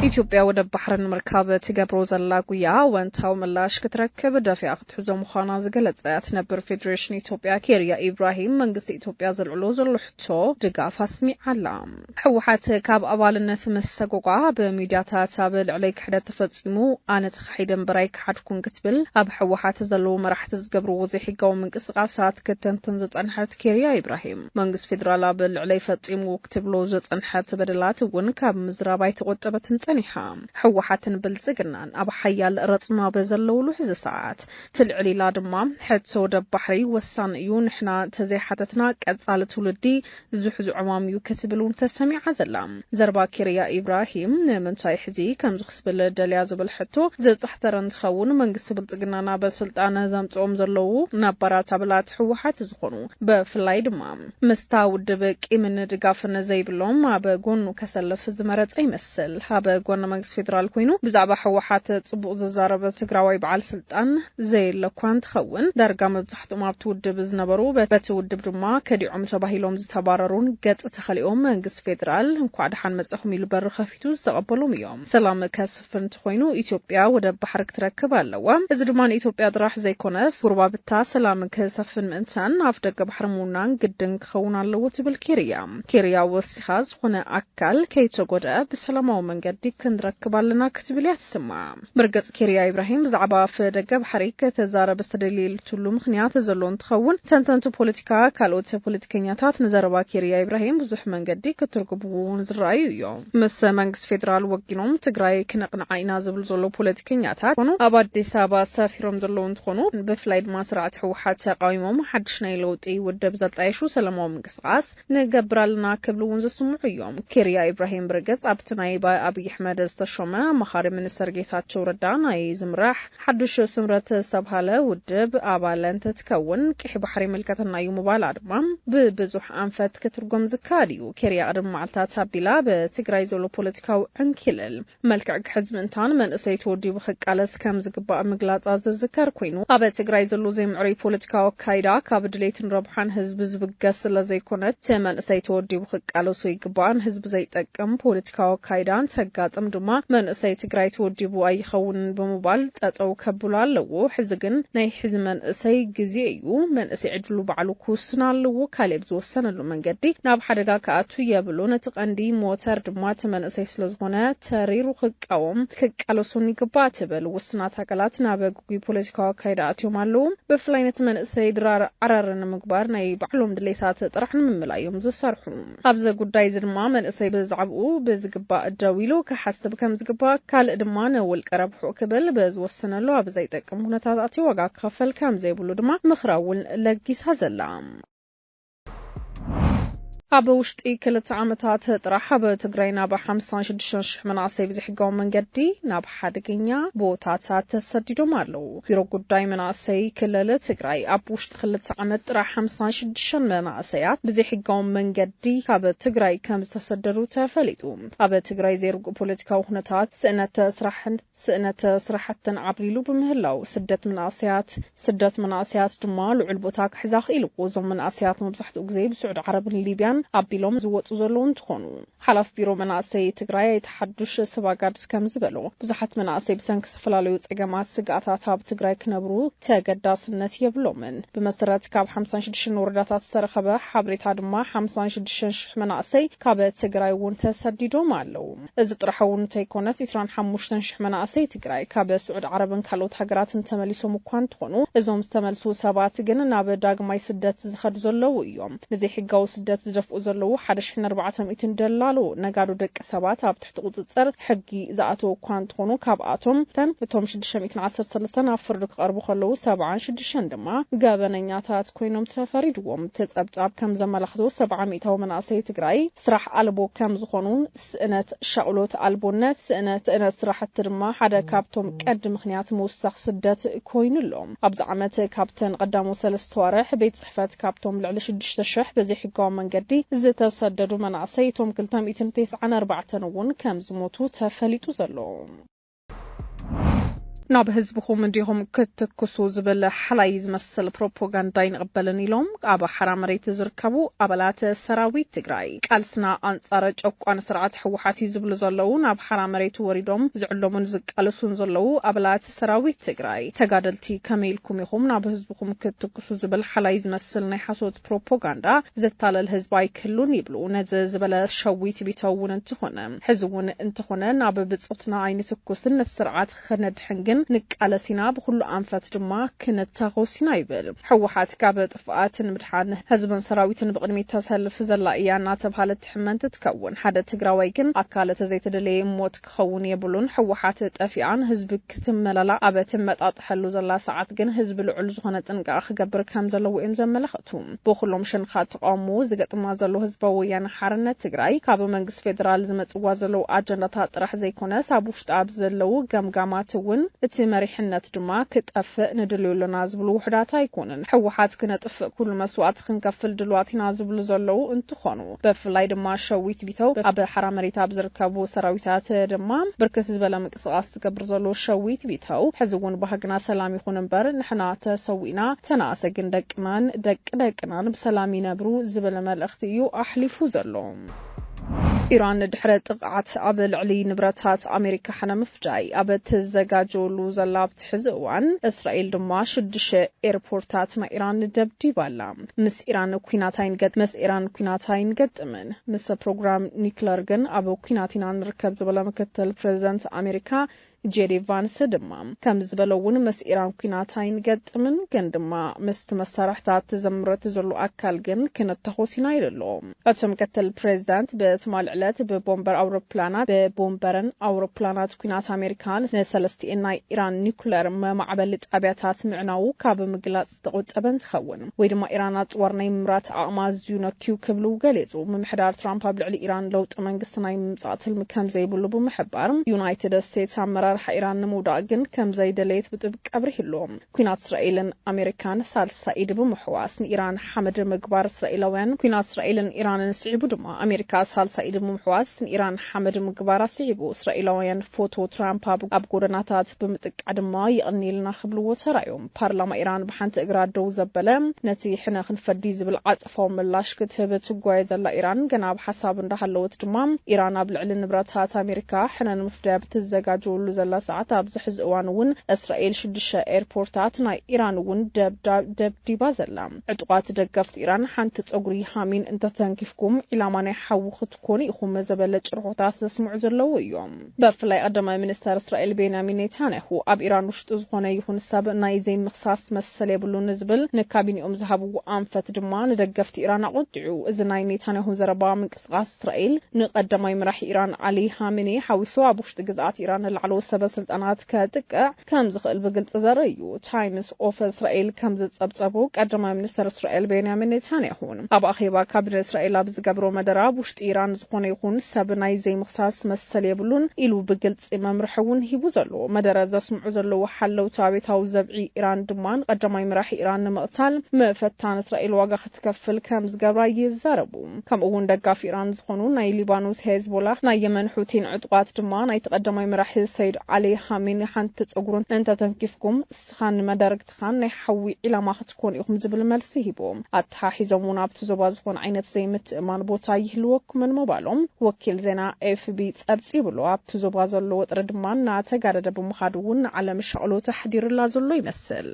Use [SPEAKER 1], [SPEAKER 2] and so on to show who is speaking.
[SPEAKER 1] ኢትዮጵያ ወደ ባህርን መርከብ ትገብሮ ዘላ ጉያ ወንታው ምላሽ ክትረክብ ዳፊያ ክትሕዞ ምዃና ዝገለጸት ነበር ፌደሬሽን ኢትዮጵያ ኬርያ ኢብራሂም መንግስት ኢትዮጵያ ዘልዕሎ ዘልሕቶ ድጋፍ ኣስሚዓላ ሕወሓት ካብ ኣባልነት መሰጎጓ በሚድያታት ኣብ ልዕሊ ክሕደት ተፈጺሙ ኣነ ተኻሒደን በራይ ክሓድኩን ክትብል ኣብ ሕወሓት ዘለው መራሕቲ ዝገብርዎ ዘይሕጋዊ ምንቅስቓሳት ከተንትን ዝጸንሐት ኬርያ ኢብራሂም መንግስት ፌደራል ኣብ ልዕሊ ፈጺሙ ክትብሎ ዝጸንሐት በደላት እውን ካብ ምዝራባይ ተቆጠበትን حوحاتن بلزقنان أب حيال رتما بزلولو حز ساعات تلعليلا دما حتى ود بحري وسان يون إحنا تزي حتتنا كأتصالة ولدي زحز عواميو كسبلون تسمع عزلام زربا كيريا إبراهيم من تاي حزي كم زخس بالدلياز بالحتو زي تحترن تخون من قص بلزقنانا بسلطانة زمتوم زلو نبرات بلات حوحات زخونو بفلاي دما مستاود بك إمن دقافن زي بلوم بقونو كسلف زمرت أي مسل قوانا مجلس فيدرال كوينو بزعبا حوحات تصبق ززارة تقراوي بعال سلطان زي لكوان تخون درقا مبزحتو ما بتود بزنبرو بتود بدما كدي عم تباهيلوم زتباررون قد تخليهم مجلس فيدرال مقعد حان مزخم يلبر خفيتو زتقبلهم يوم سلام كاسفن تخوينو إثيوبيا ودا بحرك تركب اللوا إزدمان إثيوبيا دراح زي كونس قربا بتا سلام كاسفن منتان عفدق بحرمونان قدن خون اللو تبل كيريا وسيخاز خونه أكال كيتو قدا بسلامو من قدي كنركب لنا كتبليات سما برقص كيريا إبراهيم زعبا في دقب حريك تزارب استدليل تلو مخنيات زلون تخون تنتنتو بوليتيكا كالوت بوليتيكينياتات نزاربا كيريا إبراهيم بزح من قدي كترقبون زرعيو يوم مس منقس فيدرال وقينوم تقراي كنقنع عينا زبل زلو بوليتيكينياتات ونو أباد دي سابا سافيروم زلون تخونو بفلايد ما سرعت حوحات قايموم حدشنا يلوطي ودبزت عيشو سلامو منقسقاس نقبرالنا كبلون زسمو يوم كيريا إبراهيم برقص عبتناي با أبي أحمد استشوما مخارج من السرقيات وردان أي زمرح حدش سمرة استبهالة ودب أبالن تتكون كح بحري ملكتنا يوم بالعربام ببزح أنفت كترجم زكاريو كريا أرم معلتات بلا بسجرايزولو بوليتيكاو انكلل ملك حزب انتان من أسيت ودي بخك على سكام زقباء مقلات عز الذكر كوينو أبى سجرايزولو زي معري بوليتيكاو كايدا كابدليتن ربحان حزب زبقس لزي كونت من أسيت ودي بخك على سوي قبان حزب زي تكم بوليتيكاو كايدان تقات أمدما من أسيت تقراي توديبو أي خون بموبايل أو كبولا لو حزقن ناي حزمن أسي جزيئيو من أسي عدلو بعلو كوسنا لو كاليب زوسنا لو من قدي ناب حدقا كأتو يابلو نتقندي موتر دمات من أسي سلزغونا تريرو خقاوم كالو سوني قباتبل وسنا تاقلات نابا قوي بوليتيكا كايداتيو مالو بفلاينت من أسي درار عرارن مقبار ناي بعلوم دليثات طرحن من ملايوم زو سارحو أبزا قداي زرما من أسي بزعبقو بزقباء الداويلو كحسب كم زقباء كال دمان والقرب حقبل بز وسنلو أبزاي تقم هنا تاتي وقع خفل كم زي بلو دما مخراول لقيس هزلام أبوشت كلت عامتات طرح بتقرينا بحمسان شدشنش من عصيب زي حقهم من قدي ناب حدقينيا بوتاتات تسديدو مالو فيرو قداي من عصي كلت تقري أبوشت خلت عامت طرح حمسان شدشن من عصيات بزي حقهم من قدي كاب تقري كم تسدرو تفليتو أبا تقري زي رقو بوليتيكا وخنتات سنة سرحتن عبريلو بمهلاو سدت من عصيات دمال وعلبوتاك حزاق إلو وزم من عصيات مبزحت أقزي بسعود عرب الليبيان أبيلوم زوت زلون تخونو حلف بيرو مناسي تقراي يتحدش سباقات كم زبلو بزحت مناسي بسنك سفلاليو تقامات سقاطات هاب تقراي كنبرو تاقداس النت يبلومن بمسرات كاب 56 ورداتات سرخبه حبريت عدما 56 مناسي كاب تقراي وون تسديدو مالو إذ طرحون تيكونات يسران 55 مناسي تقراي كاب سعود عربن كالوت حقرات تمليسو مكوان تخونو إذوم استملسو سبات جن ناب داغماي سدت زخد زلو يوم نزي حقاو سدت زدفقو زلو حدشحن 400 دلالو نقادو دك سبات اب تحت قصصر حقي زاتو كوان تخونو كاباتهم تن بتوم 613 افردك قربو خلو 76 دما غابنኛታት ኮይኖም ተፈሪድዎም ተጸብጻብ ከም ዘመላኽቶ 700 መናእሰይ ትግራይ ስራሕ አልቦ ከም ዝኾኑን ስእነት ሻውሎት አልቦነት ስእነት ስራሕት ድማ ሓደ ካብቶም ቀድ ምኽንያት መውሳኽ ስደት ኮይኑሎም ኣብዚ ዓመት ካፕተን ቀዳሞ 3 ወርሕ ቤት ጽሕፈት ካብቶም ልዕሊ 6000 በዚህ ሕጋዊ መንገዲ ዝተሰደዱ መናእሰይ ቶም 294 እውን ከም ዝሞቱ ተፈሊጡ ዘሎ ናብ ህዝብኩም እንዲሁም ክትክሱ ዝብል ሓላይ ዝመስል ፕሮፓጋንዳ ይንቀበልን ኢሎም ኣብ ሓራ መሬት ዝርከቡ ኣባላት ሰራዊት ትግራይ ቃልስና አንጻር ጨቋን ስርዓት ሕወሓት ዝብሉ ዘለው ናብ ሓራ መሬት ወሪዶም ዝዕለሙን ዝቃልሱን ዘለው ኣባላት ሰራዊት ትግራይ ተጋደልቲ ከመይልኩም ኢኹም ናብ ህዝብኩም ክትክሱ ዝብል ሓላይ ዝመስል ናይ ሓሶት ፕሮፓጋንዳ ዘታለል ህዝብ ኣይክሉን ይብሉ ነዚ ዝበለ ሸዊት ቢተውን እንትኾነ ህዝቡን እንትኾነ ናብ ብጽውትና ኣይንስኩስን ስርዓት ከነድሕን ንቃለሲና ብኩሉ አንፈት ድማ ክነታኾሲና ይብል ሕወሓት ካብ ጥፍኣትን ምድሓን ህዝብን ሰራዊትን ብቅድሚት ተሰልፍ ዘላ እያ እናተባሃለት ትሕመንት ትከውን ሓደ ትግራዋይ ግን ኣካለት ዘይተደለየ ሞት ክኸውን የብሉን ሕወሓት ጠፊኣን ህዝብ ክትመላላ ኣበት መጣጥሐሉ ዘላ ሰዓት ግን ህዝብ ልዑል ዝኾነ ጥንቃ ክገብር ከም ዘለዎ እዮም ዘመላኽቱ ብኩሎም ሸንኻት ተቃውሞ ዝገጥማ ዘሎ ህዝባዊ ወያነ ሓርነት ትግራይ ካብ መንግስት ፌደራል ዝመጽዋ ዘለው ኣጀንዳታት ጥራሕ ዘይኮነ ሳብ ውሽጣ ኣብ ዘለው ገምጋማት እውን እቲ መሪሕነት ድማ ክጠፍእ ንድልዩልና ዝብሉ ውሕዳት ኣይኮነን ሕወሓት ክነጥፍእ ኩሉ መስዋዕት ክንከፍል ድልዋትና ዝብሉ ዘለው እንትኾኑ ብፍላይ ድማ ሸዊት ቢተው ኣብ ሓራ መሬት ኣብ ዝርከቡ ሰራዊታት ድማ ብርክት ዝበለ ምንቅስቃስ ዝገብር ዘሎ ሸዊት ቢተው ሕዚ እውን ባህግና ሰላም ይኹን እምበር ንሕና ተሰዊና ተናሰግን ደቅናን ብሰላም ይነብሩ ዝብል መልእኽቲ እዩ ኣሕሊፉ ዘሎ ኢራን ድሕረ ጥቃዓት ኣብ ልዕሊ ንብረታት ኣሜሪካ ሓነ ምፍጃይ ኣብ ተዘጋጀሉ ዘላ ብትሕዚ እዋን እስራኤል ድማ 6 ኤርፖርታት ናይ ኢራን ደብዲባላ ምስ ኢራን ኩናት ኣይንገጥምን ምስ ፕሮግራም ኒውክለር ግን ኣብ ኩናትና ንርከብ ዝበለ ምክትል ፕሬዝዳንት ኣሜሪካ ጄዲ ቫንስ ድማ ከም ዝበለውን ምስ ኢራን ኩናት ኣይንገጥምን ግን ድማ ምስ መሳርሕታት ዘምረት ዘሎ ኣካል ግን ክነተኾሲና ይደሎም እቶም ምክትል ፕሬዝዳንት በትማልዕለት በቦምበረን አውሮፕላናት ኩናት ኣሜሪካን ንሰለስቲኤን ናይ ኢራን ኒውክለር ማዕበል ጣብያታት ምዕናው ካብ ምግላጽ ተቆጠበን ትኸውን ወይ ድማ ኢራን ጦር ናይ ምምራት ኣቅማዝዩ ነኪው ክብሉ ገሊጹ ምምሕዳር ትራምፕ ኣብ ልዕሊ ኢራን ለውጥ መንግስቲ ናይ ምምጻእ ትልሚ ከም ዘይብሉ ብምሕባር ዩናይትድ ስቴትስ ኣመራር ኢራን ንምውዳእ ግን ከም ዘይደለየት ብጥብቅ ቀብሪህሎም ኩናት እስራኤልን ኣሜሪካን ሳልሳኢድ ብምሕዋስ ንኢራን ሓመድ ምግባር እስራኤላውያን ኩናት እስራኤልን ኢራንን ስዒቡ ድማ ኣሜሪካ ሳልሳኢድ ብምሕዋስ ንኢራን ሓመድ ምግባር ስዒቡ እስራኤላውያን ፎቶ ትራምፕ ኣብ ጎደናታት ብምጥቃዕ ድማ ይቕኒልና ክብልዎ ተራዮም ፓርላማ ኢራን ብሓንቲ እግራ ደው ዘበለ ነቲ ሕነ ክንፈዲ ዝብል ዓጽፋው ምላሽ ክትህብ ትጓየ ዘላ ኢራን ገና ብሓሳብ እንዳሃለወት ድማ ኢራን ኣብ ልዕሊ ንብረታት ኣሜሪካ ሕነ ንምፍዳይ ብትዘጋጀሉ ዘላ ሰዓት ኣብ ዝሕዝ እዋን እውን እስራኤል 6 ኤርፖርታት ናይ ኢራን እውን ደብዲባ ዘላ ዕጡቃት ደገፍቲ ኢራን ሓንቲ ፀጉሪ ሃሚን እንተተንኪፍኩም ኢላማ ናይ ሓዊ ክትኮኑ ኢኹም ዘበለ ጭርሖታት ዘስምዑ ዘለው እዮም ብፍላይ ቀዳማይ ሚኒስተር እስራኤል ቤንያሚን ኔታንያሁ ኣብ ኢራን ውሽጡ ዝኾነ ይኹን ሰብ ናይ ዘይምኽሳስ መሰል የብሉን ዝብል ንካቢኔኦም ዝሃብዎ አንፈት ድማ ንደገፍቲ ኢራን ኣቆጢዑ እዚ ናይ ኔታንያሁ ዘረባ ምንቅስቃስ እስራኤል ንቀዳማይ መራሒ ኢራን አሊ ሃሚኒ ሓዊሱ ኣብ ውሽጢ ግዝኣት ኢራን ላዕለወ ሰበስልጣናት ከጥቅዕ ከም ዝኽእል ብግልጽ ዘርእዩ ታይምስ ኦፍ እስራኤል ከም ዝጸብጸቡ ቀዳማይ ሚኒስተር እስራኤል ቤንያሚን ኔታንያሁ ኣብ ኣኼባ ካቢነ እስራኤል ኣብ ዝገብሮ መደራ ውሽጢ ኢራን ዝኾነ ይኹን ሰብ ናይ ዘይምኽሳስ መሰል የብሉን ኢሉ ብግልጽ መምርሒ እውን ሂቡ ዘሎ መደረ ዘስምዑ ዘለው ሓለውቲ ኣቤታዊ ዘብዒ ኢራን ድማ ቀዳማይ መራሒ ኢራን ንምቕታል መፈታን እስራኤል ዋጋ ክትከፍል ከም ዝገብራ ይዛረቡ ከምኡ እውን ደጋፊ ኢራን ዝኾኑ ናይ ሊባኖስ ሄዝቦላ ናይ የመን ሁቲን ዕጡቃት ድማ ናይ ተቀዳማይ መራሒ ሰይድ አሊ ሃሚኒ ሓንቲ ፀጉሩን እንተተንኪፍኩም ስኻን መዳርግትኻን ናይ ሓዊ ኢላማ ክትኮን ኢኹም ዝብል መልሲ ሂቦም ኣተሓሒዞም እውን ኣብቲ ዞባ ዝኾነ ዓይነት ዘይምትእማን ቦታ ይህልወኩምን ምባሎም ወኪል ዜና ኤፍቢ ጸብጺብሎ ኣብቲ ዞባ ዘሎ ወጥሪ ድማ እናተጋደደ ብምኻድ እውን ዓለም ሸቕሎ ተሕዲርላ ዘሎ ይመስል